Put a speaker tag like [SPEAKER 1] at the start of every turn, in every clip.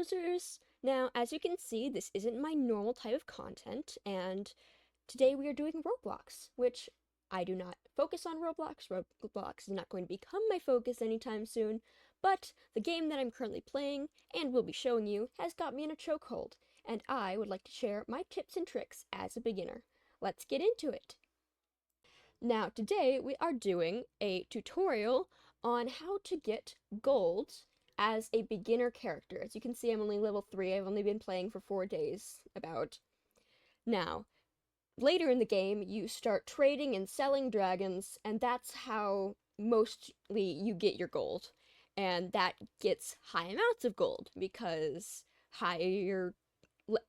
[SPEAKER 1] Losers! Now, as you can see, this isn't my normal type of content, and today we are doing Roblox, which I do not focus on Roblox. Roblox is not going to become my focus anytime soon, but the game that I'm currently playing and will be showing you has got me in a chokehold, and I would like to share my tips and tricks as a beginner. Let's get into it! Now, today we are doing a tutorial on how to get gold as a beginner character. As you can see, I'm only level 3. I've only been playing for 4 days, about. Now, later in the game, you start trading and selling dragons, and that's how mostly you get your gold. And that gets high amounts of gold, because higher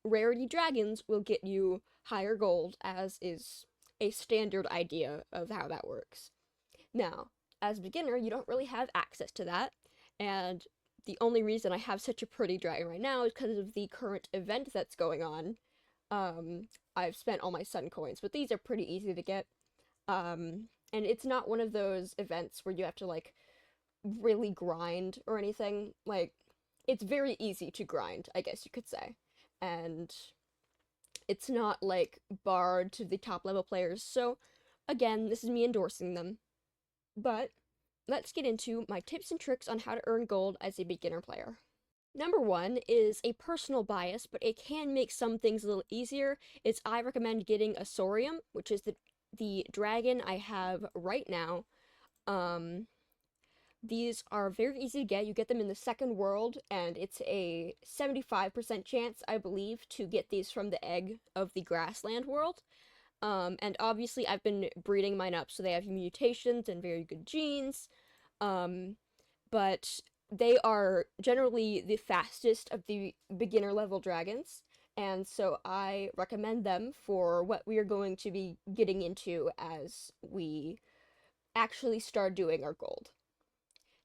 [SPEAKER 1] rarity dragons will get you higher gold, as is a standard idea of how that works. Now, as a beginner, you don't really have access to that, and the only reason I have such a pretty dragon right now is because of the current event that's going on. I've spent all my sun coins, but these are pretty easy to get. And it's not one of those events where you have to, like, really grind or anything. Like, it's very easy to grind, I guess you could say. And it's not, like, barred to the top level players, so, again, this is me endorsing them. But let's get into my tips and tricks on how to earn gold as a beginner player. Number 1 is a personal bias, but it can make some things a little easier. I recommend getting a Saurium, which is the dragon I have right now. These are very easy to get. You get them in the second world, and it's a 75% chance, I believe, to get these from the egg of the grassland world. And obviously I've been breeding mine up, so they have mutations and very good genes. But they are generally the fastest of the beginner level dragons, and so I recommend them for what we are going to be getting into as we actually start doing our gold.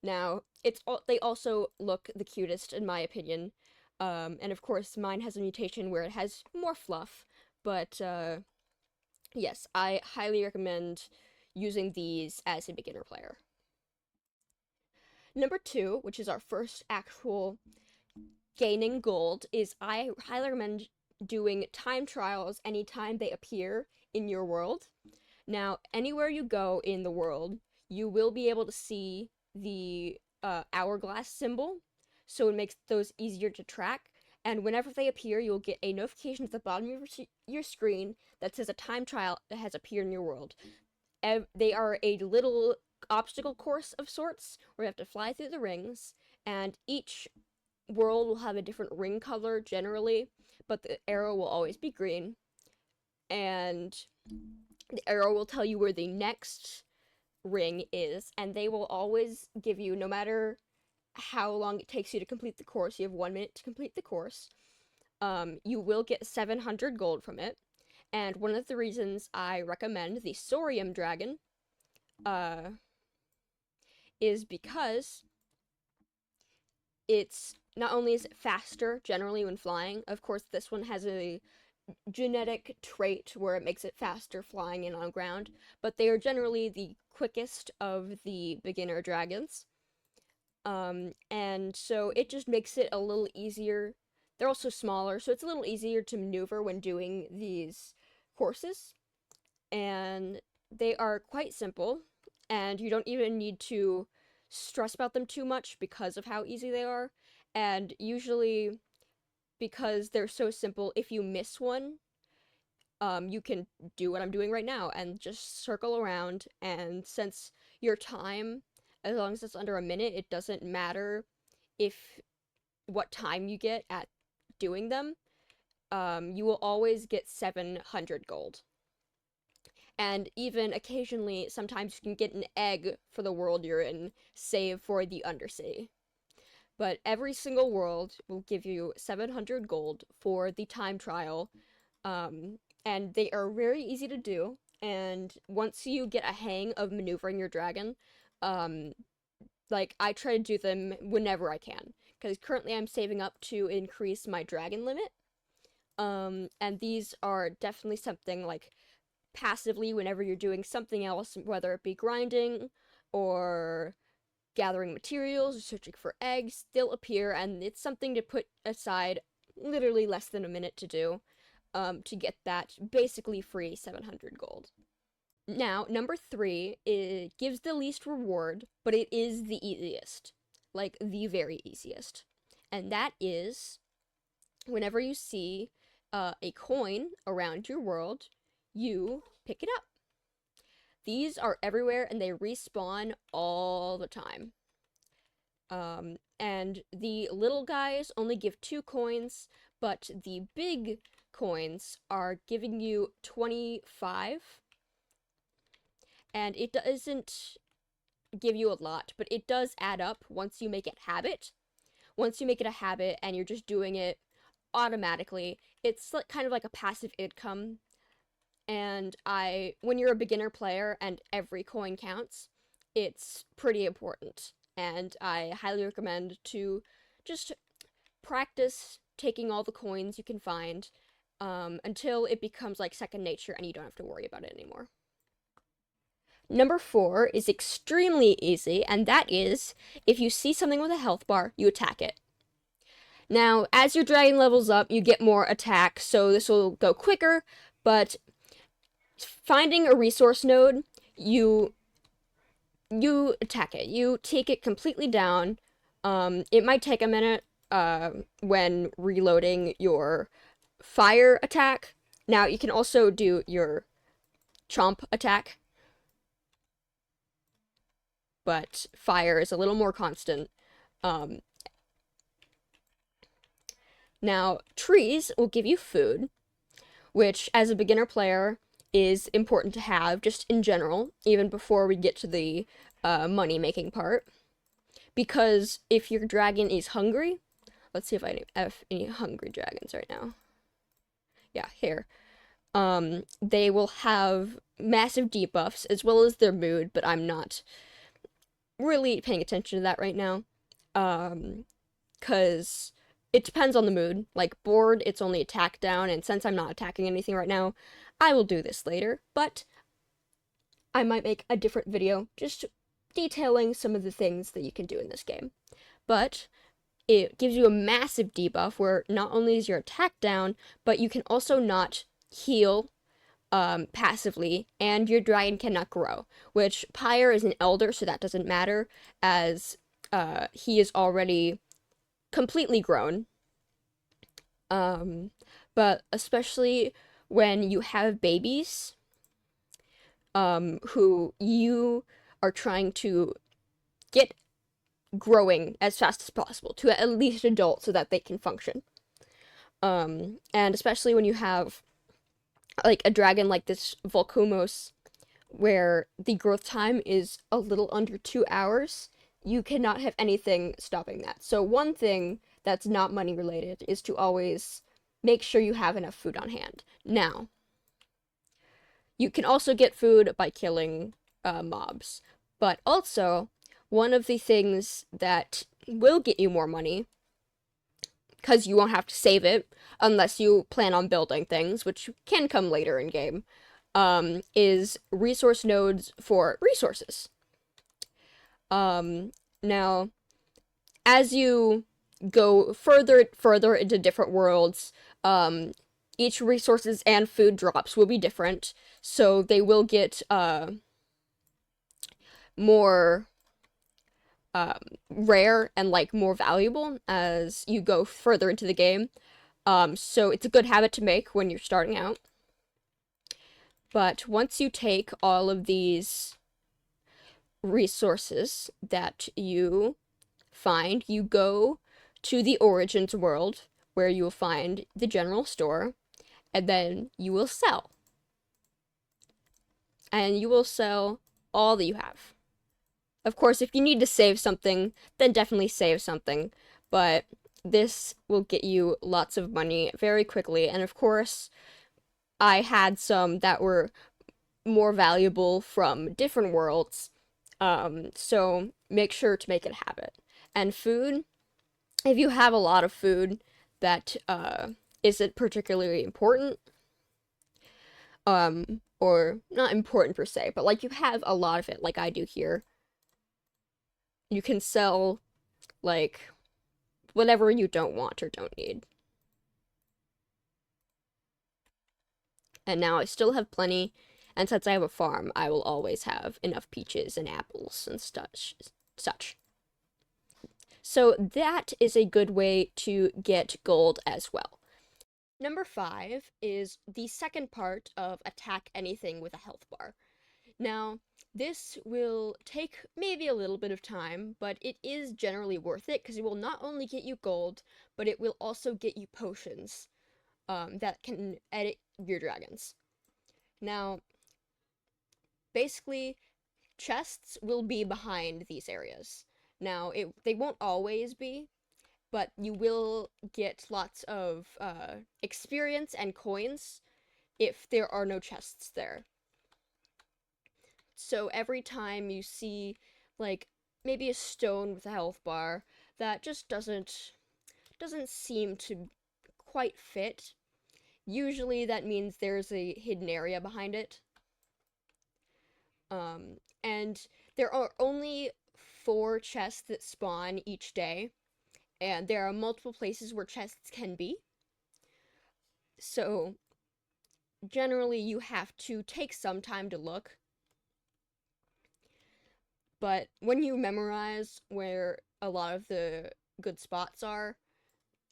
[SPEAKER 1] Now, they also look the cutest in my opinion, and of course mine has a mutation where it has more fluff, but yes, I highly recommend using these as a beginner player. Number 2, which is our first actual gaining gold, is I highly recommend doing time trials anytime they appear in your world. Now, anywhere you go in the world, you will be able to see the hourglass symbol, so it makes those easier to track. And whenever they appear, you'll get a notification at the bottom of your screen that says a time trial that has appeared in your world. They are a little obstacle course of sorts, where you have to fly through the rings, and each world will have a different ring color generally, but the arrow will always be green. And the arrow will tell you where the next ring is, and they will always give you, no matter how long it takes you to complete the course, you have 1 minute to complete the course, you will get 700 gold from it. And one of the reasons I recommend the Saurium dragon is because it's not only is it faster generally when flying, of course this one has a genetic trait where it makes it faster flying and on ground, but they are generally the quickest of the beginner dragons. And so it just makes it a little easier. They're also smaller, so it's a little easier to maneuver when doing these courses. And they are quite simple, and you don't even need to stress about them too much because of how easy they are. And usually, because they're so simple, if you miss one, you can do what I'm doing right now and just circle around, and since your time, as long as it's under a minute, it doesn't matter what time you get at doing them, you will always get 700 gold. And even occasionally, sometimes you can get an egg for the world you're in, save for the Undercity. But every single world will give you 700 gold for the time trial, and they are very easy to do. And once you get a hang of maneuvering your dragon, like, I try to do them whenever I can, because currently I'm saving up to increase my dragon limit. And these are definitely something, like, passively whenever you're doing something else, whether it be grinding or gathering materials or searching for eggs, they'll appear, and it's something to put aside literally less than a minute to do, to get that basically free 700 gold. Now, number 3, it gives the least reward, but it is the easiest. Like, the very easiest. And that is, whenever you see a coin around your world, you pick it up. These are everywhere, and they respawn all the time. And the little guys only give 2 coins, but the big coins are giving you 25. And it doesn't give you a lot, but it does add up once you make it habit. Once you make it a habit and you're just doing it automatically, it's kind of like a passive income. And when you're a beginner player and every coin counts, it's pretty important. And I highly recommend to just practice taking all the coins you can find until it becomes like second nature and you don't have to worry about it anymore. Number 4 is extremely easy, and that is, if you see something with a health bar, you attack it. Now, as your dragon levels up, you get more attack, so this will go quicker, but finding a resource node, you attack it. You take it completely down. It might take a minute when reloading your fire attack. Now, you can also do your chomp attack, but fire is a little more constant. Now, trees will give you food, which, as a beginner player, is important to have, just in general, even before we get to the money-making part. Because if your dragon is hungry, let's see if I have any hungry dragons right now. Yeah, here. They will have massive debuffs, as well as their mood, but I'm not really paying attention to that right now. Because it depends on the mood. Like, bored, it's only attack down, and since I'm not attacking anything right now, I will do this later, but I might make a different video just detailing some of the things that you can do in this game. But it gives you a massive debuff where not only is your attack down, but you can also not heal passively, and your dragon cannot grow, which Pyre is an elder, so that doesn't matter, as he is already completely grown. But especially when you have babies who you are trying to get growing as fast as possible to at least adult so that they can function. And especially when you have like a dragon like this Volcumos, where the growth time is a little under 2 hours, you cannot have anything stopping that. So one thing that's not money related is to always make sure you have enough food on hand. Now, you can also get food by killing mobs, but also one of the things that will get you more money, because you won't have to save it unless you plan on building things, which can come later in game, is resource nodes for resources. Now, as you go further into different worlds, each resources and food drops will be different, so they will get more rare and like more valuable as you go further into the game. So it's a good habit to make when you're starting out. But once you take all of these resources that you find, you go to the Origins world, where you will find the general store, and then you will sell. And you will sell all that you have. Of course, if you need to save something, then definitely save something, but this will get you lots of money very quickly, and of course, I had some that were more valuable from different worlds, so make sure to make it a habit. And food, if you have a lot of food that isn't particularly important, or not important per se, but like you have a lot of it, like I do here, You can sell, like, whatever you don't want or don't need. And now I still have plenty, and since I have a farm, I will always have enough peaches and apples and such. So that is a good way to get gold as well. Number 5 is the second part of attack anything with a health bar. Now, this will take maybe a little bit of time, but it is generally worth it because it will not only get you gold, but it will also get you potions that can edit your dragons. Now, basically, chests will be behind these areas. Now, they won't always be, but you will get lots of experience and coins if there are no chests there. So every time you see, like, maybe a stone with a health bar that just doesn't seem to quite fit, usually that means there's a hidden area behind it. And there are only 4 chests that spawn each day, and there are multiple places where chests can be. So generally you have to take some time to look. But when you memorize where a lot of the good spots are,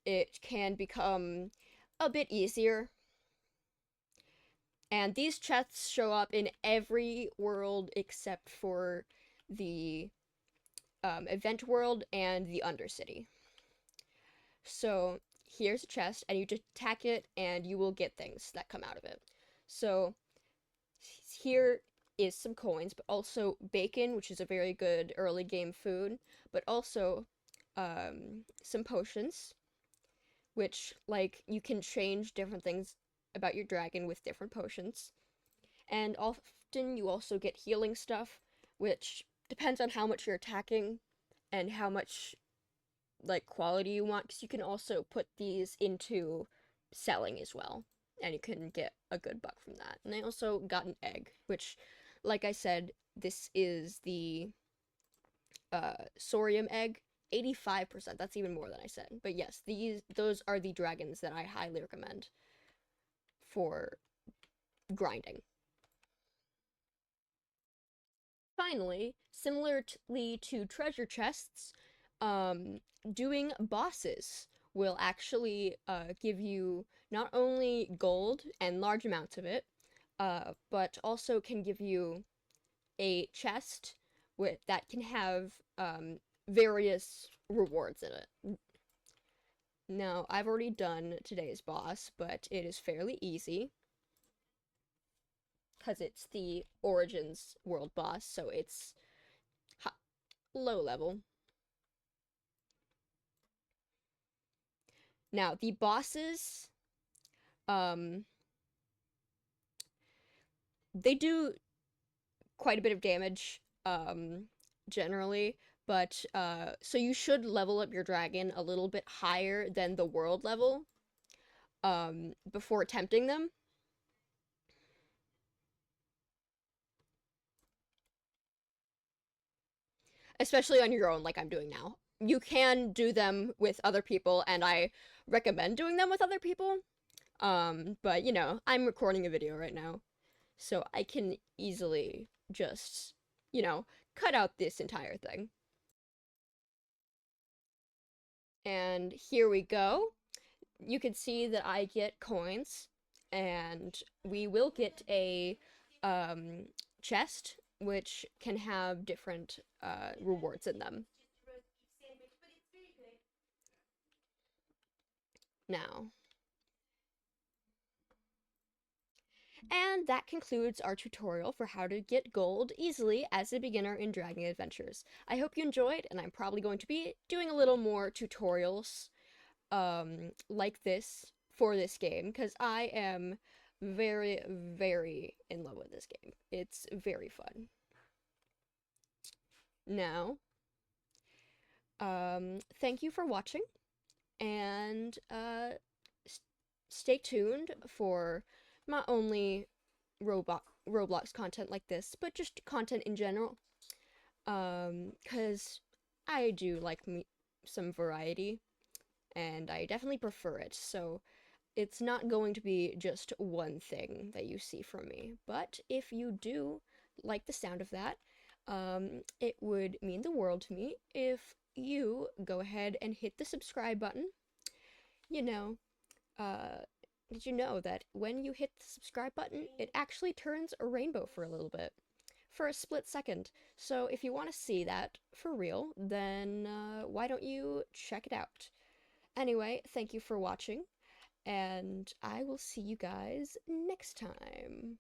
[SPEAKER 1] it can become a bit easier. And these chests show up in every world except for the event world and the Undercity. So here's a chest, and you just attack it, and you will get things that come out of it. So here is some coins, but also bacon, which is a very good early game food, but also some potions, which, like, you can change different things about your dragon with different potions. And often you also get healing stuff, which depends on how much you're attacking and how much, like, quality you want, because you can also put these into selling as well, and you can get a good buck from that. And I also got an egg, which, like I said, this is the Sorium egg. 85%, that's even more than I said. But yes, those are the dragons that I highly recommend for grinding. Finally, similarly to treasure chests, doing bosses will actually give you not only gold and large amounts of it, but also can give you a chest that can have various rewards in it. Now, I've already done today's boss, but it is fairly easy because it's the Origins world boss, so it's low level. Now, the bosses, they do quite a bit of damage, generally, but, so you should level up your dragon a little bit higher than the world level, before attempting them. Especially on your own, like I'm doing now. You can do them with other people, and I recommend doing them with other people. But you know, I'm recording a video right now, so I can easily just, you know, cut out this entire thing. And here we go. You can see that I get coins, and we will get a um, chest, which can have different rewards in them. Now, and that concludes our tutorial for how to get gold easily as a beginner in Dragon Adventures. I hope you enjoyed, and I'm probably going to be doing a little more tutorials like this for this game, because I am very, very in love with this game. It's very fun. Now, thank you for watching, and stay tuned for not only Roblox content like this, but just content in general. Because I do like some variety, and I definitely prefer it. So it's not going to be just one thing that you see from me. But if you do like the sound of that, it would mean the world to me if you go ahead and hit the subscribe button. You know, uh, did you know that when you hit the subscribe button, it actually turns a rainbow for a little bit? For a split second. So if you want to see that for real, then why don't you check it out? Anyway, thank you for watching, and I will see you guys next time.